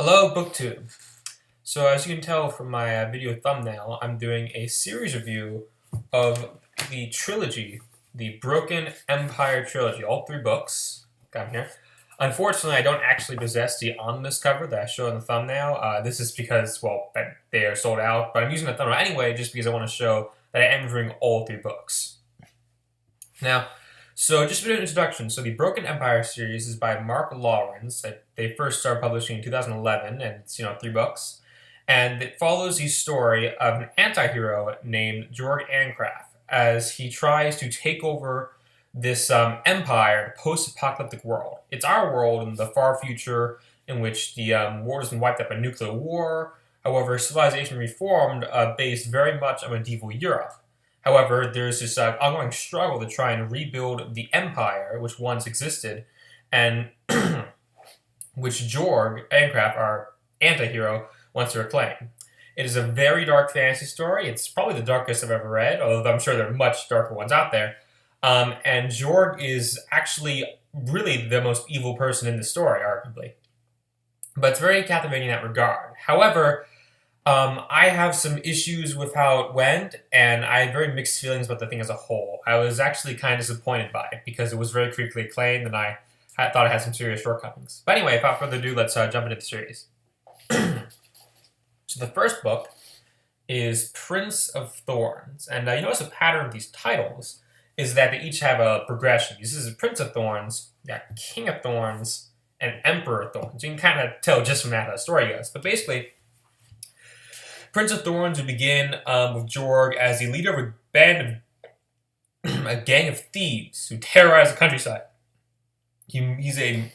Hello, BookTube. So as you can tell from my video thumbnail, I'm doing a series review of the trilogy, the Broken Empire trilogy, all three books. Got 'em here. Unfortunately, I don't actually possess the omnibus cover that I show in the thumbnail. This is because, well, they are sold out, but I'm using the thumbnail anyway just because I want to show that I am reviewing all three books. Now, so just a bit of introduction. So the Broken Empire series is by Mark Lawrence. They first started publishing in 2011, and it's three books, and it follows the story of an anti-hero named Jorg Ancraft as he tries to take over this empire in a post-apocalyptic world. It's our world in the far future in which the world has been wiped out by nuclear war. However, civilization reformed based very much on medieval Europe. However, there's this ongoing struggle to try and rebuild the empire which once existed, and which Jorg Ancraft, our anti-hero, wants to reclaim. It is a very dark fantasy story. It's probably the darkest I've ever read, although I'm sure there are much darker ones out there. And Jorg is actually really the most evil person in the story, arguably. But it's very captivating in that regard. However, I have some issues with how it went, and I had very mixed feelings about the thing as a whole. I was actually kind of disappointed by it because it was very critically acclaimed, and I thought it had some serious shortcomings. But anyway, without further ado, let's jump into the series. So the first book is Prince of Thorns, and you notice a pattern of these titles is that they each have a progression. This is Prince of Thorns, you got King of Thorns, and Emperor of Thorns. You can kind of tell just from that how the story goes. But basically, Prince of Thorns would begin with Jorg as the leader of a band of a gang of thieves who terrorize the countryside. He's a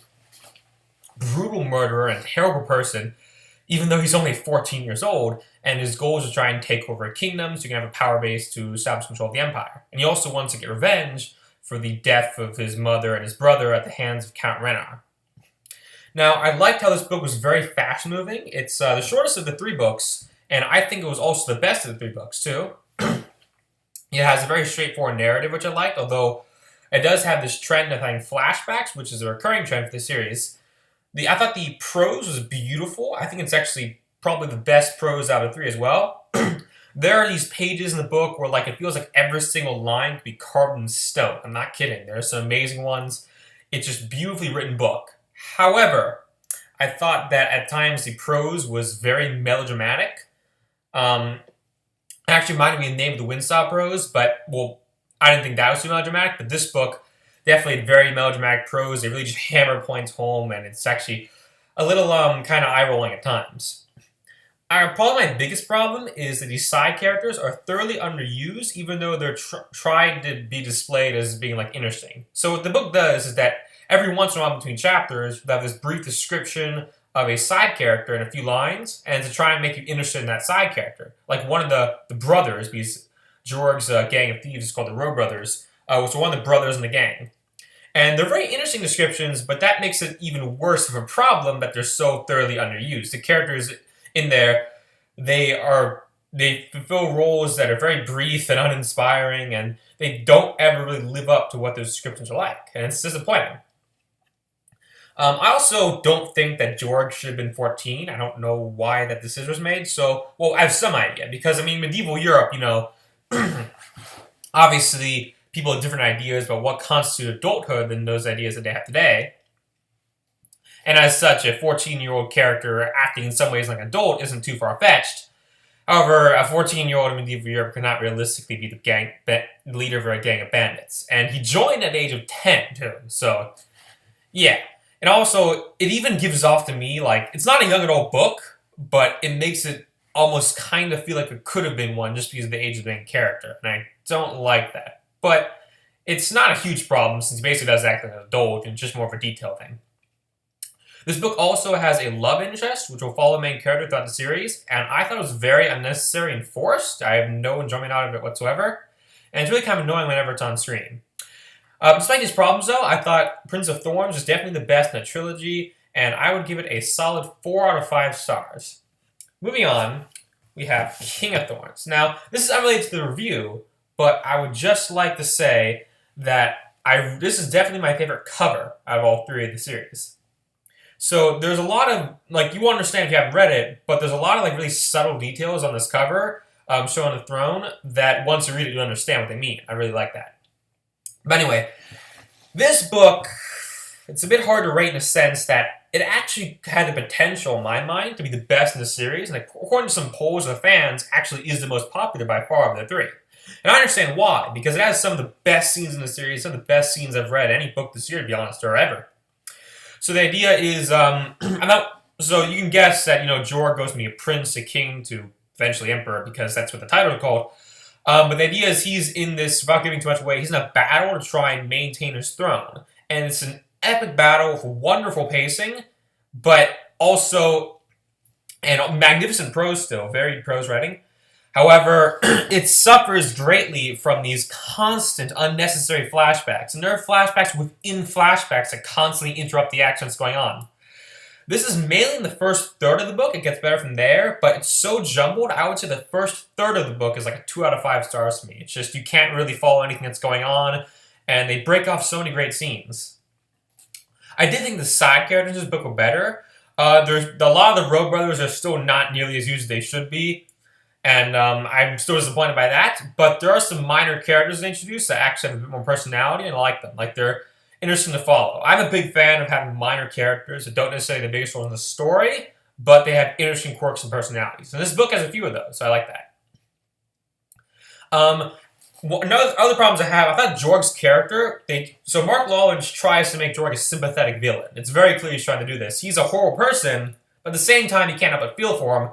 brutal murderer and terrible person, even though he's only 14 years old, and his goal is to try and take over a kingdom so he can have a power base to establish control of the empire. And he also wants to get revenge for the death of his mother and his brother at the hands of Count Renar. Now, I liked how this book was very fast-moving. It's the shortest of the three books, and I think it was also the best of the three books, too. It has a very straightforward narrative, which I liked, although it does have this trend of having flashbacks, which is a recurring trend for the series. I thought the prose was beautiful. I think it's actually probably the best prose out of three as well. There are these pages in the book where it feels like every single line could be carved in stone. I'm not kidding. There are some amazing ones. It's just beautifully written book. However, I thought that at times the prose was very melodramatic. It actually reminded me of the Name of the Wind style prose, but, well, I didn't think that was too melodramatic, but this book definitely had very melodramatic prose. They really just hammer points home, and it's actually a little kind of eye-rolling at times. Probably my biggest problem is that these side characters are thoroughly underused, even though they're tried to be displayed as being interesting. So what the book does is that every once in a while between chapters, they have this brief description of a side character in a few lines, and to try and make you interested in that side character. Like one of the brothers, because Jorg's gang of thieves is called the Rowe Brothers, which are one of the brothers in the gang. And they're very interesting descriptions, but that makes it even worse of a problem that they're so thoroughly underused. The characters in there, they fulfill roles that are very brief and uninspiring, and they don't ever really live up to what those descriptions are like, and it's disappointing. I also don't think that Jorg should have been 14. I don't know why that decision was made. So, well, I have some idea, because, medieval Europe, obviously people have different ideas about what constitutes adulthood than those ideas that they have today. And as such, a 14-year-old character acting in some ways like an adult isn't too far-fetched. However, a 14-year-old in medieval Europe could not realistically be the leader of a gang of bandits. And he joined at the age of 10, too. So, yeah. And also, it even gives off to me, it's not a young adult book, but it makes it almost kind of feel like it could have been one just because of the age of the main character. And I don't like that. But it's not a huge problem since he basically does act like an adult and just more of a detail thing. This book also has a love interest, which will follow the main character throughout the series, and I thought it was very unnecessary and forced. I have no enjoyment out of it whatsoever, and it's really kind of annoying whenever it's on screen. Despite these problems, though, I thought Prince of Thorns is definitely the best in the trilogy, and I would give it a solid 4 out of 5 stars. Moving on, we have King of Thorns. Now, this is unrelated to the review, but I would just like to say that this is definitely my favorite cover out of all three of the series. So there's a lot of, like, you won't understand if you haven't read it, but there's a lot of, like, really subtle details on this cover showing the throne that once you read it, you understand what they mean. I really like that. But anyway, this book, it's a bit hard to rate in a sense that it actually had the potential, in my mind, to be the best in the series. And according to some polls of the fans, actually is the most popular by far of the three. And I understand why, because it has some of the best scenes in the series, some of the best scenes I've read any book this year, to be honest, or ever. So the idea is, so you can guess that, Jorg goes from being a prince, a king, to eventually emperor, because that's what the title is called. But the idea is he's in this, without giving too much away, he's in a battle to try and maintain his throne. And it's an epic battle with wonderful pacing, but also, and magnificent prose still, very prose writing. However, it suffers greatly from these constant, unnecessary flashbacks. And there are flashbacks within flashbacks that constantly interrupt the action that's going on. This is mainly in the first third of the book. It gets better from there, but it's so jumbled. I would say the first third of the book is like a 2 out of 5 stars to me. It's just, you can't really follow anything that's going on, and they break off so many great scenes. I did think the side characters in this book were better. There's a lot of the Rogue Brothers are still not nearly as used as they should be, and I'm still disappointed by that. But there are some minor characters they introduced that actually have a bit more personality, and I like them. Like, they're interesting to follow. I'm a big fan of having minor characters that don't necessarily have the biggest role in the story, but they have interesting quirks and personalities. And this book has a few of those, so I like that. Other problems I have, I thought Jorg's character, so Mark Lawrence tries to make Jorg a sympathetic villain. It's very clear he's trying to do this. He's a horrible person, but at the same time, you can't help but feel for him.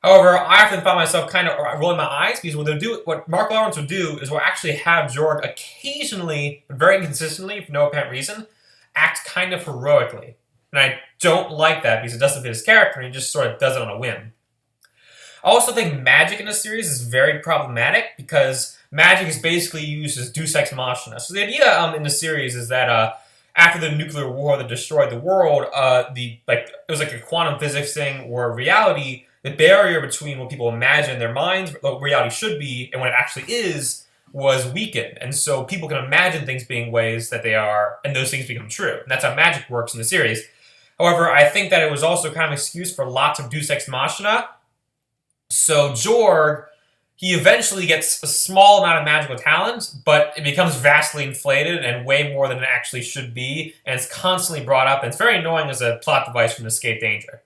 However, I often find myself kind of rolling my eyes, because what Mark Lawrence would do is we'll actually have Jorg occasionally, very inconsistently, for no apparent reason, act kind of heroically. And I don't like that, because it doesn't fit his character, and he just sort of does it on a whim. I also think magic in this series is very problematic, because magic is basically used as Deus Ex Machina. So the idea in the series is that after the nuclear war that destroyed the world, it was like a quantum physics thing where reality, the barrier between what people imagine in their minds, what reality should be, and what it actually is, was weakened. And so people can imagine things being ways that they are, and those things become true. And that's how magic works in the series. However, I think that it was also kind of an excuse for lots of Deus Ex Machina. So Jorg, he eventually gets a small amount of magical talent, but it becomes vastly inflated and way more than it actually should be, and it's constantly brought up, and it's very annoying as a plot device from Escape Danger.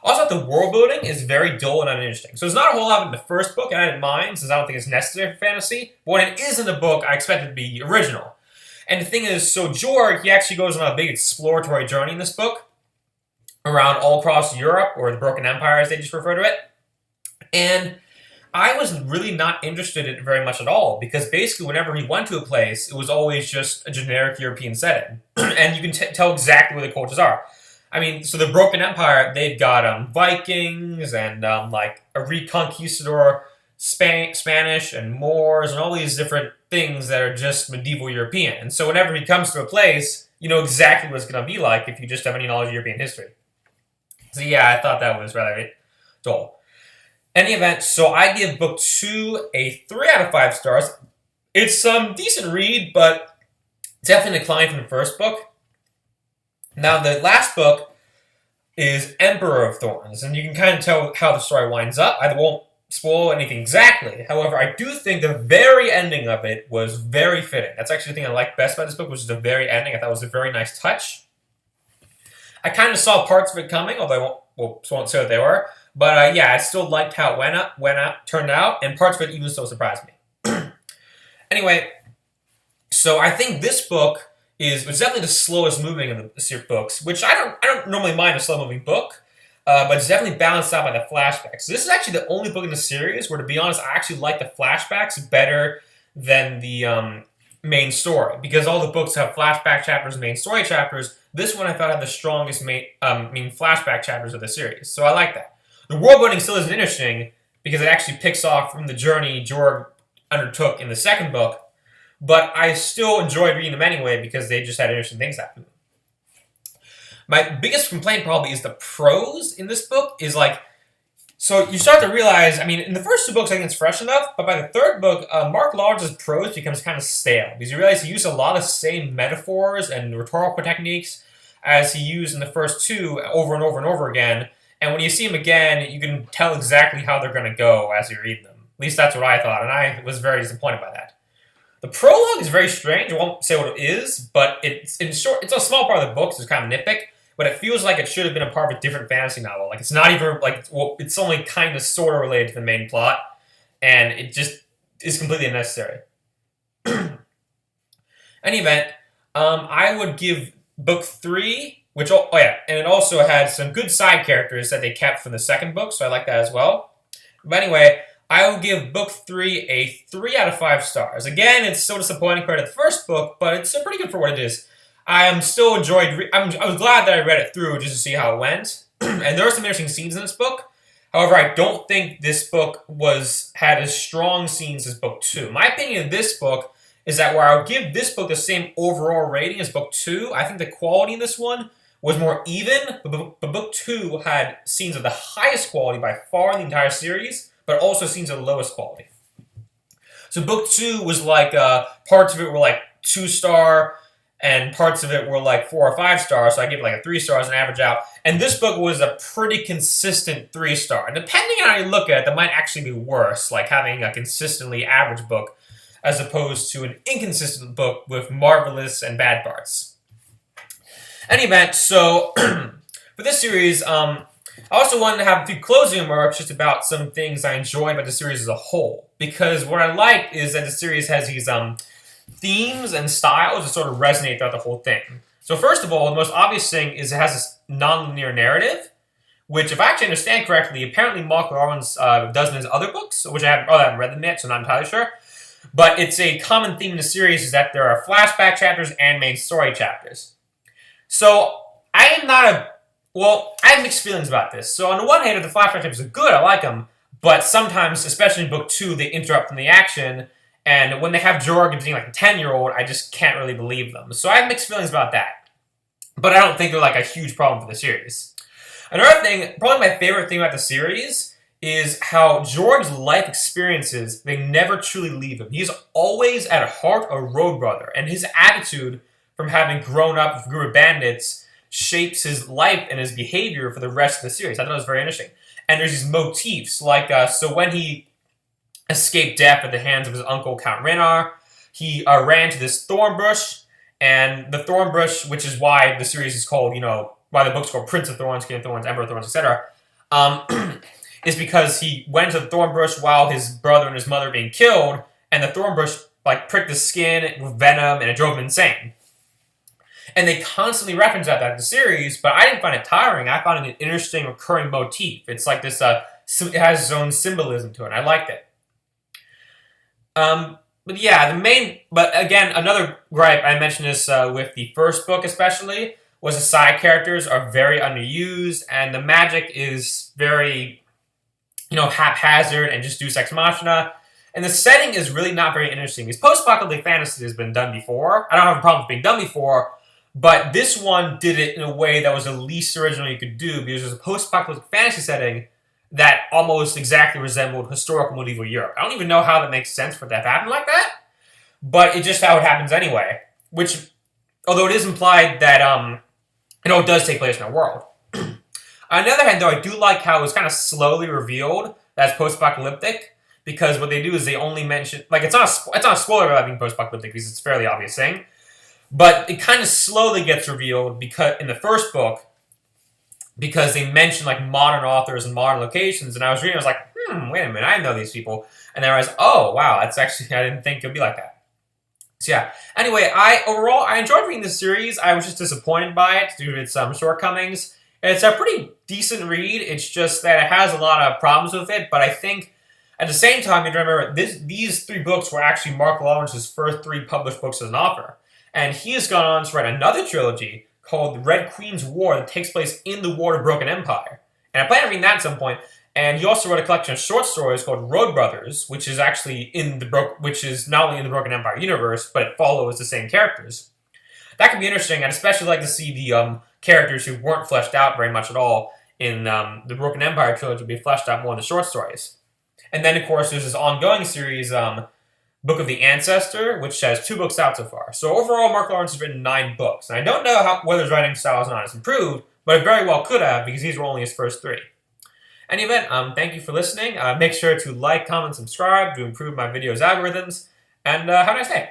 Also, the world building is very dull and uninteresting. So there's not a whole lot in the first book, and I didn't mind, since I don't think it's necessary for fantasy. But when it is in the book, I expect it to be original. And the thing is, so Jorg, he actually goes on a big exploratory journey in this book, around all across Europe, or the Broken Empire, as they just refer to it. And I was really not interested in it very much at all, because basically whenever he went to a place, it was always just a generic European setting. And you can tell exactly where the cultures are. I mean, so the Broken Empire, they've got Vikings and like a reconquistador Spanish and Moors and all these different things that are just medieval European. And so whenever he comes to a place, you know exactly what it's going to be like if you just have any knowledge of European history. So yeah, I thought that was rather dull. In any event, so I give book 2 a 3 out of 5 stars. It's some decent read, but definitely declined from the first book. Now, the last book is Emperor of Thorns, and you can kind of tell how the story winds up. I won't spoil anything exactly. However, I do think the very ending of it was very fitting. That's actually the thing I liked best about this book, was the very ending. I thought it was a very nice touch. I kind of saw parts of it coming, although I won't say what they were. But yeah, I still liked how it turned out, and parts of it even still surprised me. Anyway, so I think this book was definitely the slowest moving of the books, which I don't normally mind a slow moving book, but it's definitely balanced out by the flashbacks. So this is actually the only book in the series where, to be honest, I actually like the flashbacks better than the main story, because all the books have flashback chapters and main story chapters. This one I thought had the strongest main flashback chapters of the series, so I like that. The world building still isn't interesting because it actually picks off from the journey Jorg undertook in the second book, but I still enjoyed reading them anyway because they just had interesting things happen. My biggest complaint probably is the prose in this book is like, so you start to realize, I mean, in the first 2 books I think it's fresh enough, but by the third book, Mark Lawrence's prose becomes kind of stale because you realize he used a lot of same metaphors and rhetorical techniques as he used in the first two over and over and over again. And when you see them again, you can tell exactly how they're going to go as you read them. At least that's what I thought, and I was very disappointed by that. The prologue is very strange. I won't say what it is, but it's in short. It's a small part of the book, so it's kind of nitpick. But it feels like it should have been a part of a different fantasy novel. Like it's not even like it's only kind of sort of related to the main plot, and it just is completely unnecessary. Any event, I would give book 3, which and it also had some good side characters that they kept from the second book, so I like that as well. But anyway, I will give book 3 a 3 out of 5 stars. Again, it's so disappointing compared to the first book, but it's pretty good for what it is. I am still enjoyed. I was glad that I read it through just to see how it went, and there are some interesting scenes in this book. However, I don't think this book had as strong scenes as book 2. My opinion of this book is that where I would give this book the same overall rating as book 2, I think the quality in this one was more even, but book 2 had scenes of the highest quality by far in the entire series, but also scenes of the lowest quality. So book 2 was like, parts of it were like 2-star, and parts of it were like 4 or 5 stars, so I give it like a 3 stars and average out. And this book was a pretty consistent 3-star. Depending on how you look at it, that might actually be worse, like having a consistently average book as opposed to an inconsistent book with marvelous and bad parts. Any event, so for this series, I also wanted to have a few closing remarks just about some things I enjoy about the series as a whole. Because what I like is that the series has these themes and styles that sort of resonate throughout the whole thing. So first of all, the most obvious thing is it has this non-linear narrative, which, if I actually understand correctly, apparently Mark Lawrence does in his other books, which I haven't read them yet, so I'm not entirely sure. But it's a common theme in the series is that there are flashback chapters and main story chapters. So I have mixed feelings about this. So on the one hand, if the flashback chapters are good, I like them, but sometimes, especially in book 2, they interrupt from the action, and when they have Jorgen being like a 10-year-old, I just can't really believe them. So I have mixed feelings about that. But I don't think they're like a huge problem for the series. Another thing, probably my favorite thing about the series is how George's life experiences, they never truly leave him. He's always at heart a road brother, and his attitude from having grown up with a group of bandits shapes his life and his behavior for the rest of the series. I thought it was very interesting. And there's these motifs, like, so when he escaped death at the hands of his uncle, Count Renar, he ran to this thorn bush, and the thorn bush, which is why the series is called, why the book's called Prince of Thorns, King of Thorns, Emperor of Thorns, etc., is because he went to the thorn bush while his brother and his mother were being killed, and the thorn bush pricked his skin with venom, and it drove him insane. And they constantly reference that in the series, but I didn't find it tiring. I found it an interesting recurring motif. It's like this, it has its own symbolism to it, and I liked it. But again, another gripe, I mentioned this with the first book especially, was the side characters are very underused, and the magic is very, haphazard and just deus ex machina. And the setting is really not very interesting. Because post-apocalyptic fantasy has been done before. I don't have a problem with being done before, but this one did it in a way that was the least original you could do, because there's a post-apocalyptic fantasy setting that almost exactly resembled historical medieval Europe. I don't even know how that makes sense for it to have happened like that, but it's just how it happens anyway. Which, although it is implied that it does take place in our world. On the other hand, though, I do like how it was kind of slowly revealed that it's post-apocalyptic, because what they do is they only mention, it's not a spoiler about being post-apocalyptic because it's a fairly obvious thing, but it kind of slowly gets revealed because in the first book, because they mention modern authors and modern locations, and I was reading, I was like, wait a minute, I know these people, and then I realized, oh wow, I didn't think it would be like that. So yeah. Anyway, I enjoyed reading this series. I was just disappointed by it due to its shortcomings. It's a pretty decent read. It's just that it has a lot of problems with it, but I think at the same time, you have to remember, these 3 books were actually Mark Lawrence's first 3 published books as an author. And he has gone on to write another trilogy called The Red Queen's War that takes place in the War of Broken Empire. And I plan on reading that at some point. And he also wrote a collection of short stories called Road Brothers, which is actually which is not only in the Broken Empire universe, but it follows the same characters. That could be interesting. I'd especially like to see the characters who weren't fleshed out very much at all in the Broken Empire trilogy be fleshed out more in the short stories. And then, of course, there's this ongoing series, Book of the Ancestor, which has 2 books out so far. So overall, Mark Lawrence has written 9 books. And I don't know whether his writing style is not as improved, but it very well could have, because these were only his first 3. In any event, thank you for listening. Make sure to like, comment, subscribe to improve my videos' algorithms, and have a nice day.